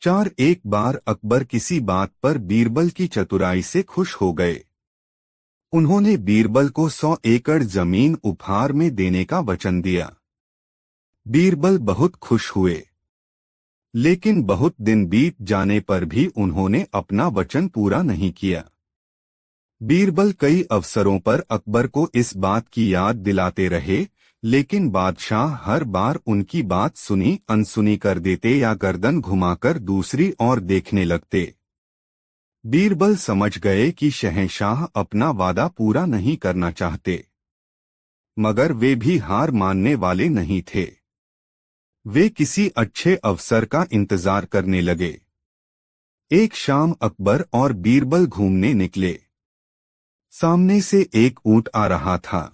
एक बार अकबर किसी बात पर बीरबल की चतुराई से खुश हो गए। उन्होंने बीरबल को 100 एकड़ जमीन उपहार में देने का वचन दिया। बीरबल बहुत खुश हुए, लेकिन बहुत दिन बीत जाने पर भी उन्होंने अपना वचन पूरा नहीं किया। बीरबल कई अवसरों पर अकबर को इस बात की याद दिलाते रहे, लेकिन बादशाह हर बार उनकी बात सुनी अनसुनी कर देते या गर्दन घुमाकर दूसरी ओर देखने लगते। बीरबल समझ गए कि शहंशाह अपना वादा पूरा नहीं करना चाहते, मगर वे भी हार मानने वाले नहीं थे। वे किसी अच्छे अवसर का इंतजार करने लगे। एक शाम अकबर और बीरबल घूमने निकले। सामने से एक ऊंट आ रहा था।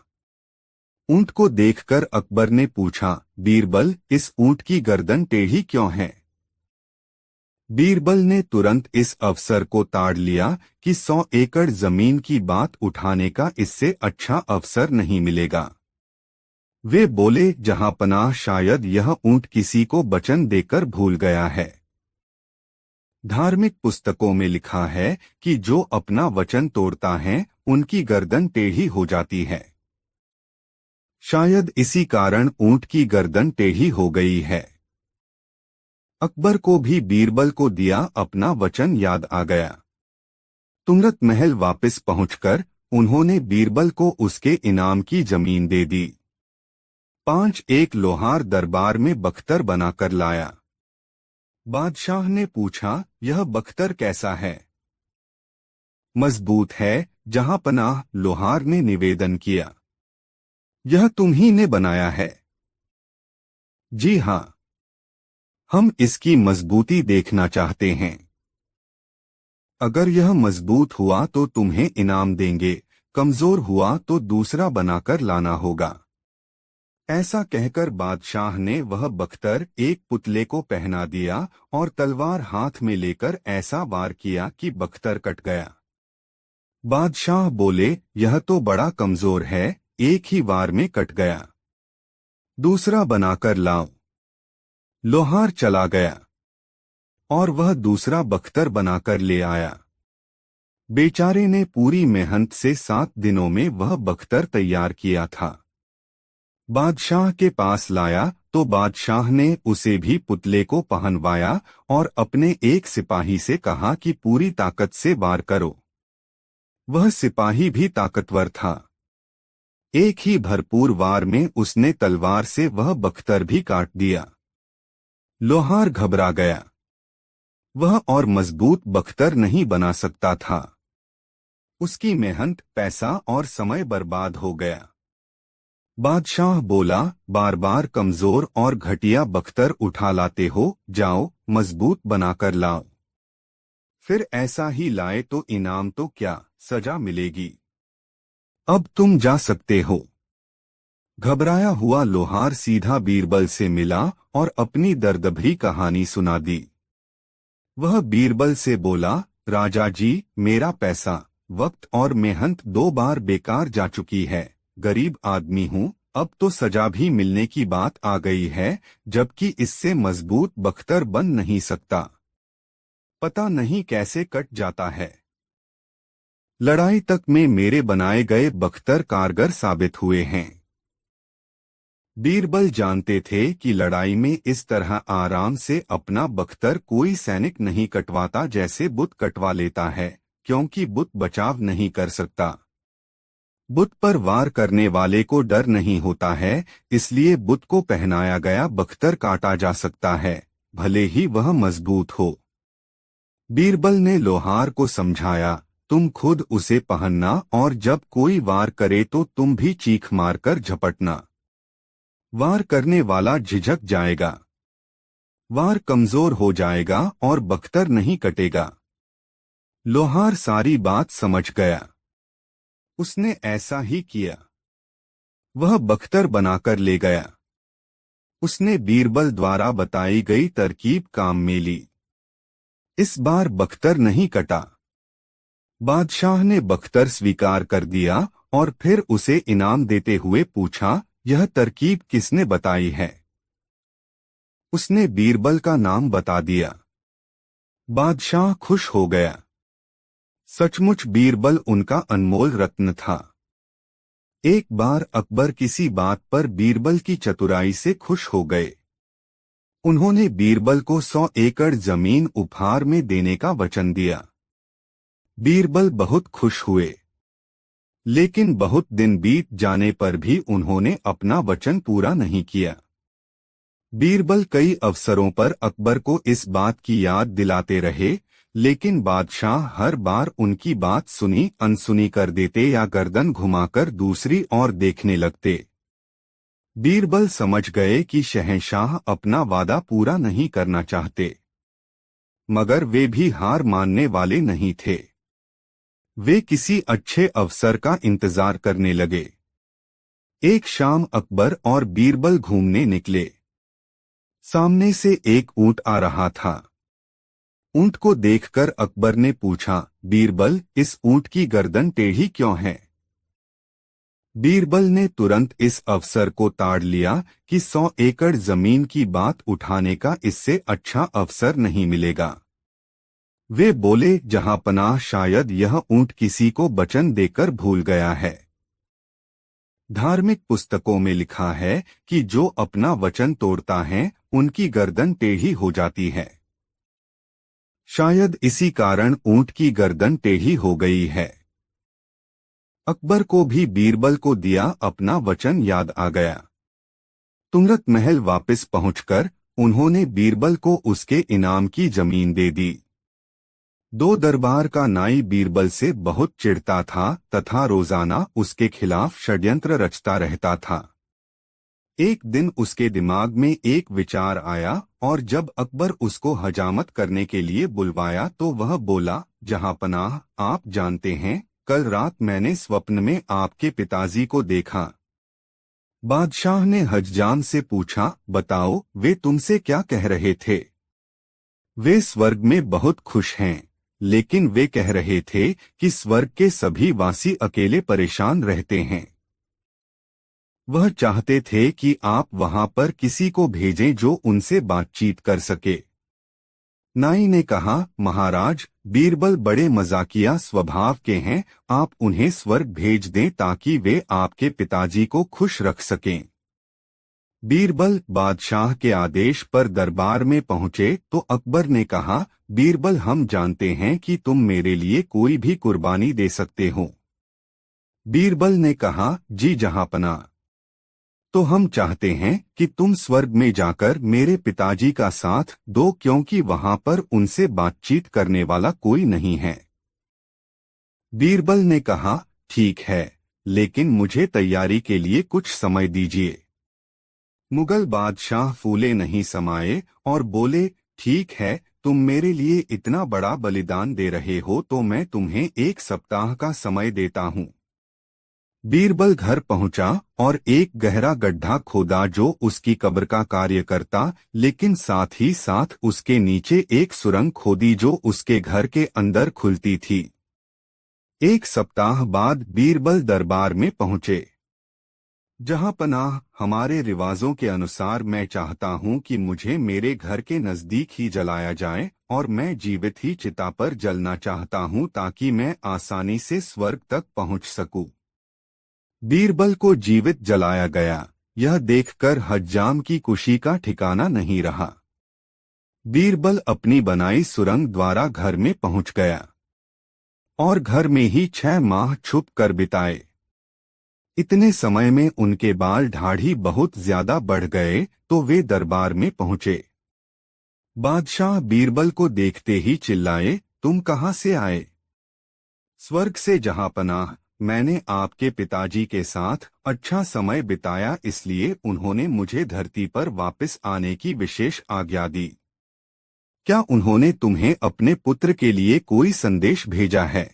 ऊंट को देखकर अकबर ने पूछा, बीरबल, इस ऊंट की गर्दन टेढ़ी क्यों है? बीरबल ने तुरंत इस अवसर को ताड़ लिया कि 100 एकड़ जमीन की बात उठाने का इससे अच्छा अवसर नहीं मिलेगा। वे बोले, जहांपनाह, शायद यह ऊंट किसी को वचन देकर भूल गया है। धार्मिक पुस्तकों में लिखा है कि जो अपना वचन तोड़ता है उनकी गर्दन टेढ़ी हो जाती है। शायद इसी कारण ऊंट की गर्दन टेढ़ी हो गई है। अकबर को भी बीरबल को दिया अपना वचन याद आ गया। तुंगरत महल वापस पहुंचकर उन्होंने बीरबल को उसके इनाम की जमीन दे दी। 1 लोहार दरबार में बख्तर बनाकर लाया। बादशाह ने पूछा, यह बख्तर कैसा है? मजबूत है, जहांपनाह, लोहार ने निवेदन किया। यह तुम्ही ने बनाया है? जी हाँ, हम इसकी मजबूती देखना चाहते हैं। अगर यह मजबूत हुआ तो तुम्हें इनाम देंगे, कमजोर हुआ तो दूसरा बनाकर लाना होगा। ऐसा कहकर बादशाह ने वह बख्तर एक पुतले को पहना दिया और तलवार हाथ में लेकर ऐसा वार किया कि बख्तर कट गया। बादशाह बोले, यह तो बड़ा कमजोर है, एक ही वार में कट गया। दूसरा बनाकर लाओ। लोहार चला गया और वह दूसरा बख्तर बनाकर ले आया। बेचारे ने पूरी मेहनत से 7 दिनों में वह बख्तर तैयार किया था। बादशाह के पास लाया तो बादशाह ने उसे भी पुतले को पहनवाया और अपने एक सिपाही से कहा कि पूरी ताकत से वार करो। वह सिपाही भी ताकतवर था। एक ही भरपूर वार में उसने तलवार से वह बख्तर भी काट दिया। लोहार घबरा गया। वह और मजबूत बख्तर नहीं बना सकता था। उसकी मेहनत, पैसा और समय बर्बाद हो गया। बादशाह बोला, बार बार कमजोर और घटिया बख्तर उठा लाते हो, जाओ मजबूत बनाकर लाओ। फिर ऐसा ही लाए तो इनाम तो क्या, सजा मिलेगी। अब तुम जा सकते हो। घबराया हुआ लोहार सीधा बीरबल से मिला और अपनी दर्दभरी कहानी सुना दी। वह बीरबल से बोला, राजा जी, मेरा पैसा, वक्त और मेहनत 2 बार बेकार जा चुकी है। गरीब आदमी हूँ, अब तो सजा भी मिलने की बात आ गई है, जबकि इससे मजबूत बख्तर बन नहीं सकता। पता नहीं कैसे कट जाता है। लड़ाई तक में मेरे बनाए गए बख्तर कारगर साबित हुए हैं। बीरबल जानते थे कि लड़ाई में इस तरह आराम से अपना बख्तर कोई सैनिक नहीं कटवाता जैसे बुत कटवा लेता है, क्योंकि बुत बचाव नहीं कर सकता। बुत पर वार करने वाले को डर नहीं होता है, इसलिए बुत को पहनाया गया बख्तर काटा जा सकता है, भले ही वह मजबूत हो। बीरबल ने लोहार को समझाया, तुम खुद उसे पहनना और जब कोई वार करे तो तुम भी चीख मारकर झपटना। वार करने वाला झिझक जाएगा, वार कमजोर हो जाएगा और बख्तर नहीं कटेगा। लोहार सारी बात समझ गया। उसने ऐसा ही किया। वह बख्तर बनाकर ले गया। उसने बीरबल द्वारा बताई गई तरकीब काम में ली। इस बार बख्तर नहीं कटा। बादशाह ने बख्तर स्वीकार कर दिया और फिर उसे इनाम देते हुए पूछा, यह तरकीब किसने बताई है? उसने बीरबल का नाम बता दिया। बादशाह खुश हो गया। सचमुच बीरबल उनका अनमोल रत्न था। एक बार अकबर किसी बात पर बीरबल की चतुराई से खुश हो गए। उन्होंने बीरबल को 100 एकड़ जमीन उपहार में देने का वचन दिया। बीरबल बहुत खुश हुए, लेकिन बहुत दिन बीत जाने पर भी उन्होंने अपना वचन पूरा नहीं किया। बीरबल कई अवसरों पर अकबर को इस बात की याद दिलाते रहे, लेकिन बादशाह हर बार उनकी बात सुनी अनसुनी कर देते या गर्दन घुमाकर दूसरी ओर देखने लगते। बीरबल समझ गए कि शहंशाह अपना वादा पूरा नहीं करना चाहते, मगर वे भी हार मानने वाले नहीं थे। वे किसी अच्छे अवसर का इंतजार करने लगे। एक शाम अकबर और बीरबल घूमने निकले। सामने से एक ऊंट आ रहा था। ऊंट को देखकर अकबर ने पूछा, बीरबल, इस ऊंट की गर्दन टेढ़ी क्यों है? बीरबल ने तुरंत इस अवसर को ताड़ लिया कि 100 एकड़ जमीन की बात उठाने का इससे अच्छा अवसर नहीं मिलेगा। वे बोले, जहांपनाह, शायद यह ऊंट किसी को वचन देकर भूल गया है। धार्मिक पुस्तकों में लिखा है कि जो अपना वचन तोड़ता है उनकी गर्दन टेढ़ी हो जाती है। शायद इसी कारण ऊंट की गर्दन टेढ़ी हो गई है। अकबर को भी बीरबल को दिया अपना वचन याद आ गया। तुगलक महल वापस पहुंचकर उन्होंने बीरबल को उसके इनाम की जमीन दे दी। दो दरबार का नाई बीरबल से बहुत चिढ़ता था तथा रोजाना उसके खिलाफ षड्यंत्र रचता रहता था। एक दिन उसके दिमाग में एक विचार आया और जब अकबर उसको हजामत करने के लिए बुलवाया तो वह बोला, जहांपनाह, आप जानते हैं, कल रात मैंने स्वप्न में आपके पिताजी को देखा। बादशाह ने हज्जाम से पूछा, बताओ, वे तुमसे क्या कह रहे थे? वे स्वर्ग में बहुत खुश हैं, लेकिन वे कह रहे थे कि स्वर्ग के सभी वासी अकेले परेशान रहते हैं। वह चाहते थे कि आप वहां पर किसी को भेजें जो उनसे बातचीत कर सके। नाई ने कहा, महाराज, बीरबल बड़े मजाकिया स्वभाव के हैं, आप उन्हें स्वर्ग भेज दें ताकि वे आपके पिताजी को खुश रख सकें। बीरबल बादशाह के आदेश पर दरबार में पहुंचे तो अकबर ने कहा, बीरबल, हम जानते हैं कि तुम मेरे लिए कोई भी कुर्बानी दे सकते हो। बीरबल ने कहा, जी जहांपनाह, तो हम चाहते हैं कि तुम स्वर्ग में जाकर मेरे पिताजी का साथ दो, क्योंकि वहां पर उनसे बातचीत करने वाला कोई नहीं है। बीरबल ने कहा, ठीक है, लेकिन मुझे तैयारी के लिए कुछ समय दीजिए। मुगल बादशाह फूले नहीं समाये और बोले, ठीक है, तुम मेरे लिए इतना बड़ा बलिदान दे रहे हो तो मैं तुम्हें 1 सप्ताह का समय देता हूँ। बीरबल घर पहुंचा और एक गहरा गड्ढा खोदा जो उसकी कब्र का कार्य करता, लेकिन साथ ही साथ उसके नीचे एक सुरंग खोदी जो उसके घर के अंदर खुलती थी। 1 सप्ताह बाद बीरबल दरबार में पहुंचे। जहांपनाह, हमारे रिवाजों के अनुसार मैं चाहता हूं कि मुझे मेरे घर के नजदीक ही जलाया जाए और मैं जीवित ही चिता पर जलना चाहता हूं ताकि मैं आसानी से स्वर्ग तक पहुंच सकूं। बीरबल को जीवित जलाया गया। यह देखकर हज्जाम की खुशी का ठिकाना नहीं रहा। बीरबल अपनी बनाई सुरंग द्वारा घर में पहुंच गया और घर में ही 6 माह छुप कर बिताए। इतने समय में उनके बाल दाढ़ी बहुत ज्यादा बढ़ गए तो वे दरबार में पहुंचे। बादशाह बीरबल को देखते ही चिल्लाए, तुम कहां से आए? स्वर्ग से जहांपनाह, मैंने आपके पिताजी के साथ अच्छा समय बिताया, इसलिए उन्होंने मुझे धरती पर वापस आने की विशेष आज्ञा दी। क्या उन्होंने तुम्हें अपने पुत्र के लिए कोई संदेश भेजा है?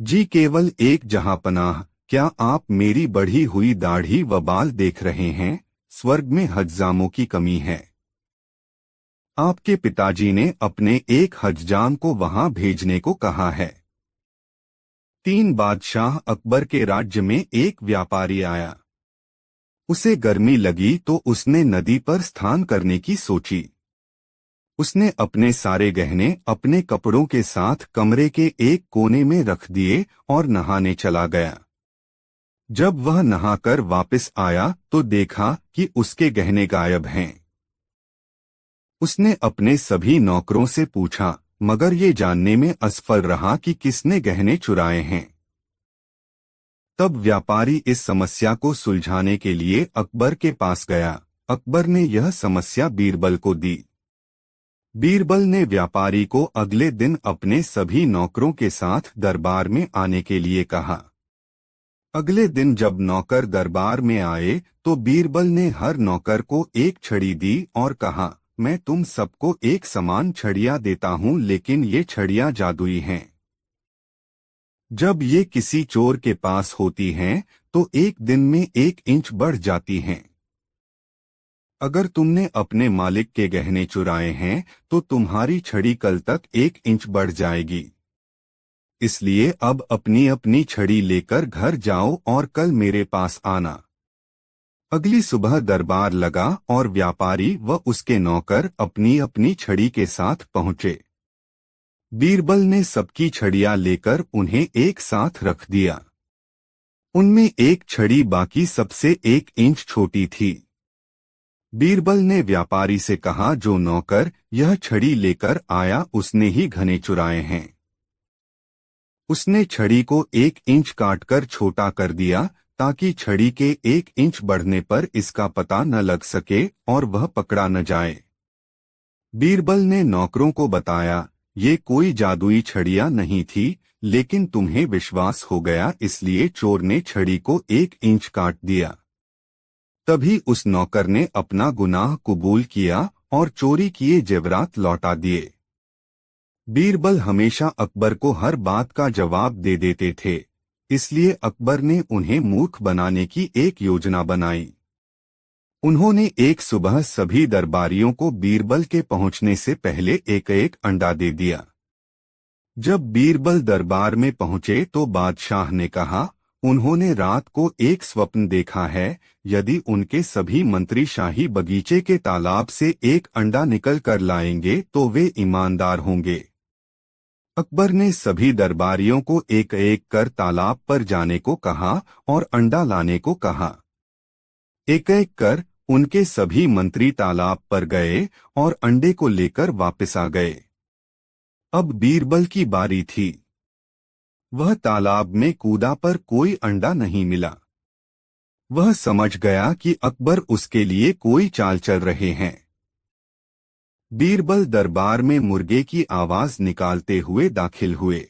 जी, केवल एक जहांपनाह। क्या आप मेरी बढ़ी हुई दाढ़ी व बाल देख रहे हैं? स्वर्ग में हज्जामों की कमी है। आपके पिताजी ने अपने एक हज्जाम को वहां भेजने को कहा है। 3 बादशाह अकबर के राज्य में एक व्यापारी आया। उसे गर्मी लगी तो उसने नदी पर स्नान करने की सोची। उसने अपने सारे गहने अपने कपड़ों के साथ कमरे के एक कोने में रख दिए और नहाने चला गया। जब वह नहाकर वापस आया तो देखा कि उसके गहने गायब हैं। उसने अपने सभी नौकरों से पूछा, मगर ये जानने में असफल रहा कि किसने गहने चुराए हैं। तब व्यापारी इस समस्या को सुलझाने के लिए अकबर के पास गया। अकबर ने यह समस्या बीरबल को दी। बीरबल ने व्यापारी को अगले दिन अपने सभी नौकरों के साथ दरबार में आने के लिए कहा। अगले दिन जब नौकर दरबार में आए तो बीरबल ने हर नौकर को एक छड़ी दी और कहा, मैं तुम सबको एक समान छड़ियां देता हूं, लेकिन ये छड़ियां जादुई हैं। जब ये किसी चोर के पास होती हैं तो एक दिन में 1 इंच बढ़ जाती हैं। अगर तुमने अपने मालिक के गहने चुराए हैं तो तुम्हारी छड़ी कल तक 1 इंच बढ़ जाएगी। इसलिए अब अपनी अपनी छड़ी लेकर घर जाओ और कल मेरे पास आना। अगली सुबह दरबार लगा और व्यापारी व उसके नौकर अपनी अपनी छड़ी के साथ पहुंचे। बीरबल ने सबकी छड़ियां लेकर उन्हें एक साथ रख दिया। उनमें एक छड़ी बाकी सबसे 1 इंच छोटी थी। बीरबल ने व्यापारी से कहा, जो नौकर यह छड़ी लेकर आया उसने ही घने चुराए हैं। उसने छड़ी को 1 इंच काटकर छोटा कर दिया ताकि छड़ी के 1 इंच बढ़ने पर इसका पता न लग सके और वह पकड़ा न जाए। बीरबल ने नौकरों को बताया, ये कोई जादुई छड़ियां नहीं थी, लेकिन तुम्हें विश्वास हो गया इसलिए चोर ने छड़ी को 1 इंच काट दिया। तभी उस नौकर ने अपना गुनाह कबूल किया और चोरी किए जेवरात लौटा दिए। बीरबल हमेशा अकबर को हर बात का जवाब दे देते थे, इसलिए अकबर ने उन्हें मूर्ख बनाने की एक योजना बनाई। उन्होंने एक सुबह सभी दरबारियों को बीरबल के पहुंचने से पहले एक एक अंडा दे दिया। जब बीरबल दरबार में पहुंचे तो बादशाह ने कहा, उन्होंने रात को एक स्वप्न देखा है, यदि उनके सभी मंत्री शाही बगीचे के तालाब से एक अंडा निकल कर लाएंगे तो वे ईमानदार होंगे। अकबर ने सभी दरबारियों को एक एक कर तालाब पर जाने को कहा और अंडा लाने को कहा। एक एक कर उनके सभी मंत्री तालाब पर गए और अंडे को लेकर वापस आ गए। अब बीरबल की बारी थी। वह तालाब में कूदा पर कोई अंडा नहीं मिला। वह समझ गया कि अकबर उसके लिए कोई चाल चल रहे हैं। बीरबल दरबार में मुर्गे की आवाज निकालते हुए दाखिल हुए।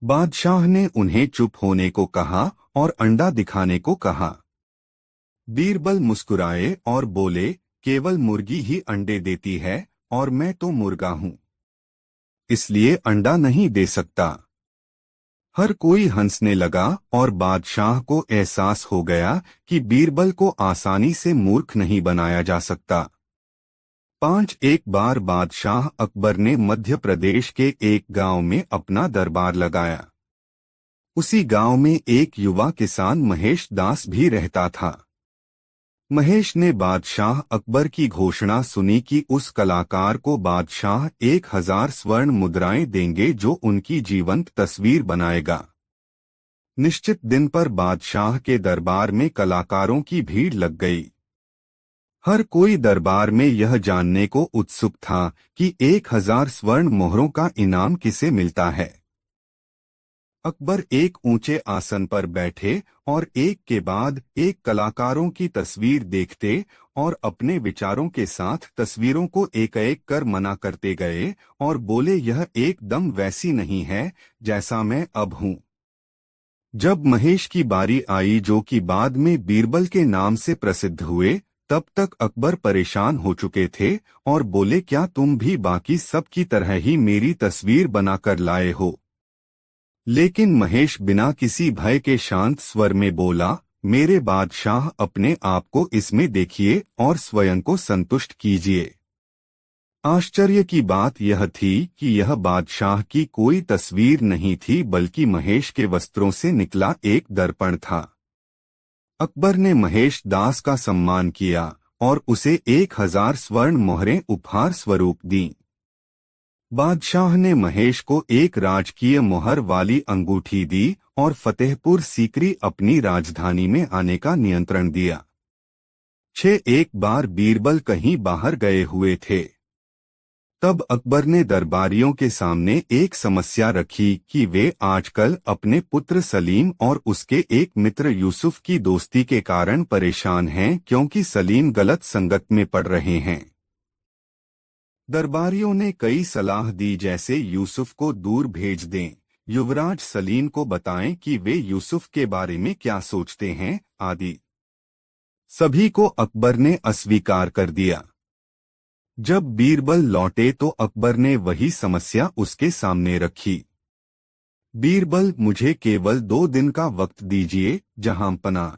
बादशाह ने उन्हें चुप होने को कहा और अंडा दिखाने को कहा। बीरबल मुस्कुराए और बोले, केवल मुर्गी ही अंडे देती है और मैं तो मुर्गा हूं, इसलिए अंडा नहीं दे सकता। हर कोई हंसने लगा और बादशाह को एहसास हो गया कि बीरबल को आसानी से मूर्ख नहीं बनाया जा सकता। एक बार बादशाह अकबर ने मध्य प्रदेश के एक गांव में अपना दरबार लगाया। उसी गांव में एक युवा किसान महेश दास भी रहता था। महेश ने बादशाह अकबर की घोषणा सुनी कि उस कलाकार को बादशाह 1000 स्वर्ण मुद्राएं देंगे जो उनकी जीवंत तस्वीर बनाएगा। निश्चित दिन पर बादशाह के दरबार में कलाकारों की भीड़ लग गई। हर कोई दरबार में यह जानने को उत्सुक था कि 1000 स्वर्ण मोहरों का इनाम किसे मिलता है। अकबर एक ऊंचे आसन पर बैठे और एक के बाद एक कलाकारों की तस्वीर देखते और अपने विचारों के साथ तस्वीरों को एक एक कर मना करते गए और बोले, यह एकदम वैसी नहीं है जैसा मैं अब हूं। जब महेश की बारी आई, जो कि बाद में बीरबल के नाम से प्रसिद्ध हुए, तब तक अकबर परेशान हो चुके थे और बोले, क्या तुम भी बाकी सब की तरह ही मेरी तस्वीर बनाकर लाए हो? लेकिन महेश बिना किसी भय के शांत स्वर में बोला, मेरे बादशाह, अपने आप को इसमें देखिए और स्वयं को संतुष्ट कीजिए। आश्चर्य की बात यह थी कि यह बादशाह की कोई तस्वीर नहीं थी, बल्कि महेश के वस्त्रों से निकला एक दर्पण था। अकबर ने महेश दास का सम्मान किया और उसे 1000 स्वर्ण मोहरें उपहार स्वरूप दीं। बादशाह ने महेश को एक राजकीय मोहर वाली अंगूठी दी और फतेहपुर सीकरी अपनी राजधानी में आने का नियंत्रण दिया। एक बार बीरबल कहीं बाहर गए हुए थे। तब अकबर ने दरबारियों के सामने एक समस्या रखी कि वे आजकल अपने पुत्र सलीम और उसके एक मित्र यूसुफ की दोस्ती के कारण परेशान हैं, क्योंकि सलीम गलत संगत में पड़ रहे हैं। दरबारियों ने कई सलाह दी, जैसे यूसुफ को दूर भेज दें, युवराज सलीम को बताएं कि वे यूसुफ के बारे में क्या सोचते हैं, आदि। सभी को अकबर ने अस्वीकार कर दिया। जब बीरबल लौटे तो अकबर ने वही समस्या उसके सामने रखी। बीरबल, मुझे केवल 2 दिन का वक्त दीजिए जहांपनाह।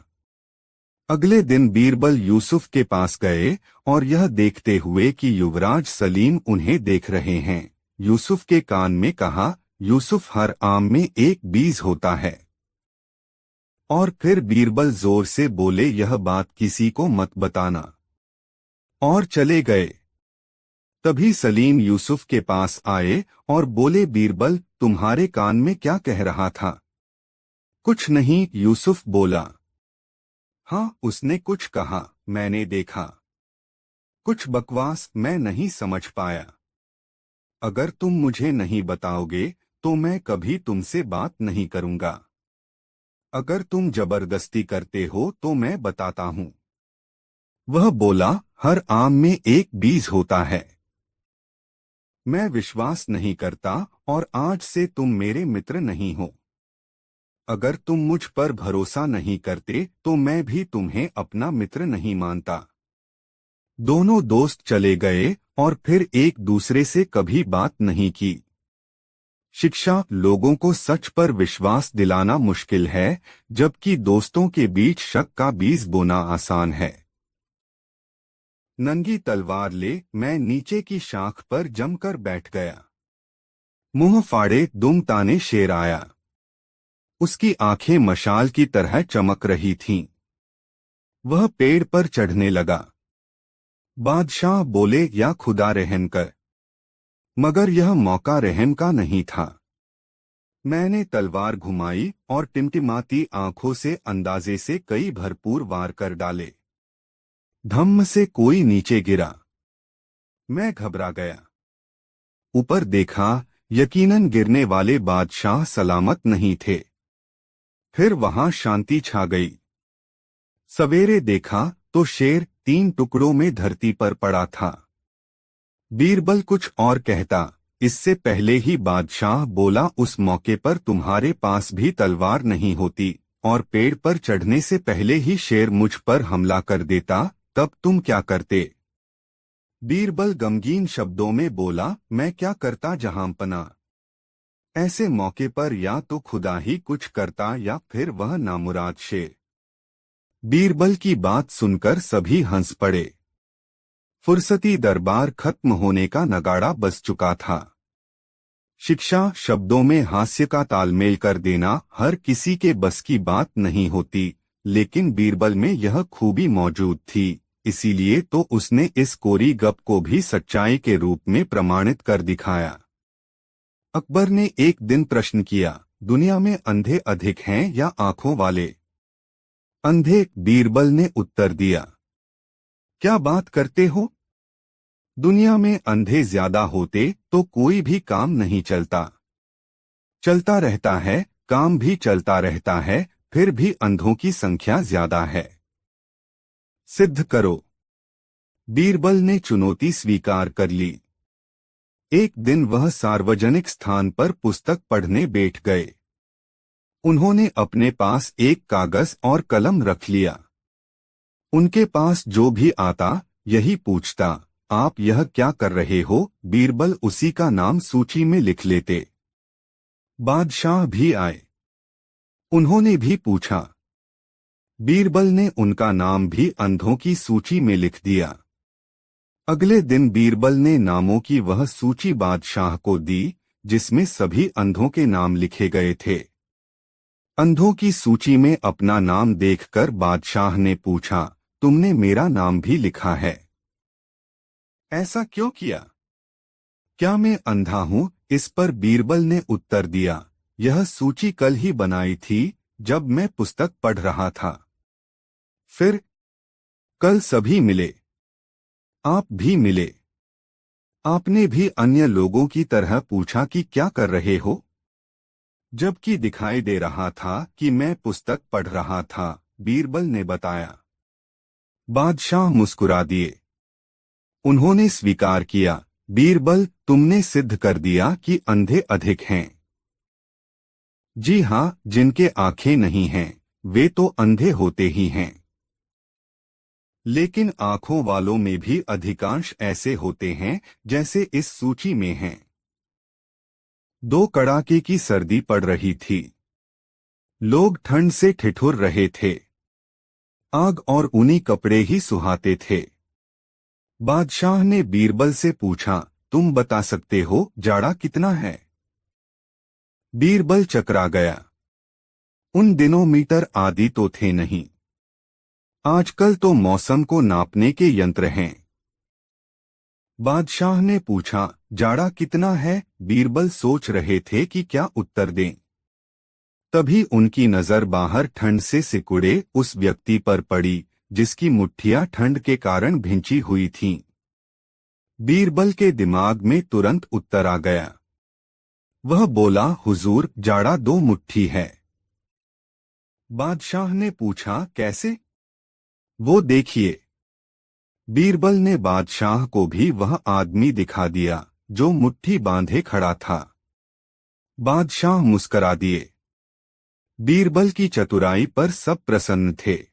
अगले दिन बीरबल यूसुफ के पास गए और यह देखते हुए कि युवराज सलीम उन्हें देख रहे हैं, यूसुफ के कान में कहा, यूसुफ, हर आम में एक बीज होता है। और फिर बीरबल जोर से बोले, यह बात किसी को मत बताना, और चले गए। तभी सलीम यूसुफ के पास आए और बोले, बीरबल, तुम्हारे कान में क्या कह रहा था? कुछ नहीं, यूसुफ बोला। हाँ, उसने कुछ कहा, मैंने देखा। कुछ बकवास, मैं नहीं समझ पाया। अगर तुम मुझे नहीं बताओगे तो मैं कभी तुमसे बात नहीं करूंगा। अगर तुम जबरदस्ती करते हो तो मैं बताता हूं। वह बोला, हर आम में एक बीज होता है। मैं विश्वास नहीं करता और आज से तुम मेरे मित्र नहीं हो। अगर तुम मुझ पर भरोसा नहीं करते तो मैं भी तुम्हें अपना मित्र नहीं मानता। दोनों दोस्त चले गए और फिर एक दूसरे से कभी बात नहीं की। शिक्षा, लोगों को सच पर विश्वास दिलाना मुश्किल है, जबकि दोस्तों के बीच शक का बीज बोना आसान है। नंगी तलवार ले, मैं नीचे की शाख पर जमकर बैठ गया। मुंह फाड़े दुम ताने शेर आया। उसकी आंखें मशाल की तरह चमक रही थीं। वह पेड़ पर चढ़ने लगा। बादशाह बोले, या खुदा रहम कर। मगर यह मौका रहम का नहीं था। मैंने तलवार घुमाई और टिमटिमाती आंखों से अंदाजे से कई भरपूर वार कर डाले। धम्म से कोई नीचे गिरा। मैं घबरा गया। ऊपर देखा, यकीनन गिरने वाले बादशाह सलामत नहीं थे। फिर वहां शांति छा गई। सवेरे देखा तो शेर 3 टुकड़ों में धरती पर पड़ा था। बीरबल कुछ और कहता, इससे पहले ही बादशाह बोला, उस मौके पर तुम्हारे पास भी तलवार नहीं होती और पेड़ पर चढ़ने से पहले ही शेर मुझ पर हमला कर देता, तब तुम क्या करते? बीरबल गमगीन शब्दों में बोला, मैं क्या करता जहांपनाह। ऐसे मौके पर या तो खुदा ही कुछ करता या फिर वह नामुराद शेर। बीरबल की बात सुनकर सभी हंस पड़े। फुर्सती दरबार खत्म होने का नगाड़ा बज चुका था। शिक्षा, शब्दों में हास्य का तालमेल कर देना हर किसी के बस की बात नहीं होती, लेकिन बीरबल में यह खूबी मौजूद थी, इसीलिए तो उसने इस कोरी गप को भी सच्चाई के रूप में प्रमाणित कर दिखाया। अकबर ने एक दिन प्रश्न किया, दुनिया में अंधे अधिक हैं या आंखों वाले? अंधे, बीरबल ने उत्तर दिया। क्या बात करते हो? दुनिया में अंधे ज्यादा होते तो कोई भी काम नहीं चलता। चलता रहता है, काम भी चलता रहता है, फिर भी अंधों की संख्या ज्यादा है। सिद्ध करो। बीरबल ने चुनौती स्वीकार कर ली। एक दिन वह सार्वजनिक स्थान पर पुस्तक पढ़ने बैठ गए। उन्होंने अपने पास एक कागज और कलम रख लिया। उनके पास जो भी आता यही पूछता, आप यह क्या कर रहे हो? बीरबल उसी का नाम सूची में लिख लेते। बादशाह भी आए। उन्होंने भी पूछा। बीरबल ने उनका नाम भी अंधों की सूची में लिख दिया। अगले दिन बीरबल ने नामों की वह सूची बादशाह को दी, जिसमें सभी अंधों के नाम लिखे गए थे। अंधों की सूची में अपना नाम देखकर बादशाह ने पूछा, तुमने मेरा नाम भी लिखा है। ऐसा क्यों किया? क्या मैं अंधा हूं? इस पर बीरबल ने उत्तर दिया, यह सूची कल ही बनाई थी जब मैं पुस्तक पढ़ रहा था। फिर कल सभी मिले, आप भी मिले। आपने भी अन्य लोगों की तरह पूछा कि क्या कर रहे हो, जबकि दिखाई दे रहा था कि मैं पुस्तक पढ़ रहा था, बीरबल ने बताया। बादशाह मुस्कुरा दिए। उन्होंने स्वीकार किया, बीरबल, तुमने सिद्ध कर दिया कि अंधे अधिक हैं। जी हाँ, जिनके आंखें नहीं हैं वे तो अंधे होते ही हैं। लेकिन आंखों वालों में भी अधिकांश ऐसे होते हैं जैसे इस सूची में हैं। दो कड़ाके की सर्दी पड़ रही थी। लोग ठंड से ठिठुर रहे थे। आग और ऊनी कपड़े ही सुहाते थे। बादशाह ने बीरबल से पूछा, तुम बता सकते हो जाड़ा कितना है? बीरबल चकरा गया। उन दिनों मीटर आदि तो थे नहीं। आजकल तो मौसम को नापने के यंत्र हैं। बादशाह ने पूछा, जाड़ा कितना है? बीरबल सोच रहे थे कि क्या उत्तर दें। तभी उनकी नजर बाहर ठंड से सिकुड़े उस व्यक्ति पर पड़ी जिसकी मुट्ठियां ठंड के कारण भिंची हुई थीं। बीरबल के दिमाग में तुरंत उत्तर आ गया। वह बोला, हुजूर, जाड़ा 2 मुट्ठी है। बादशाह ने पूछा, कैसे? वो देखिए। बीरबल ने बादशाह को भी वह आदमी दिखा दिया जो मुट्ठी बांधे खड़ा था। बादशाह मुस्करा दिए। बीरबल की चतुराई पर सब प्रसन्न थे।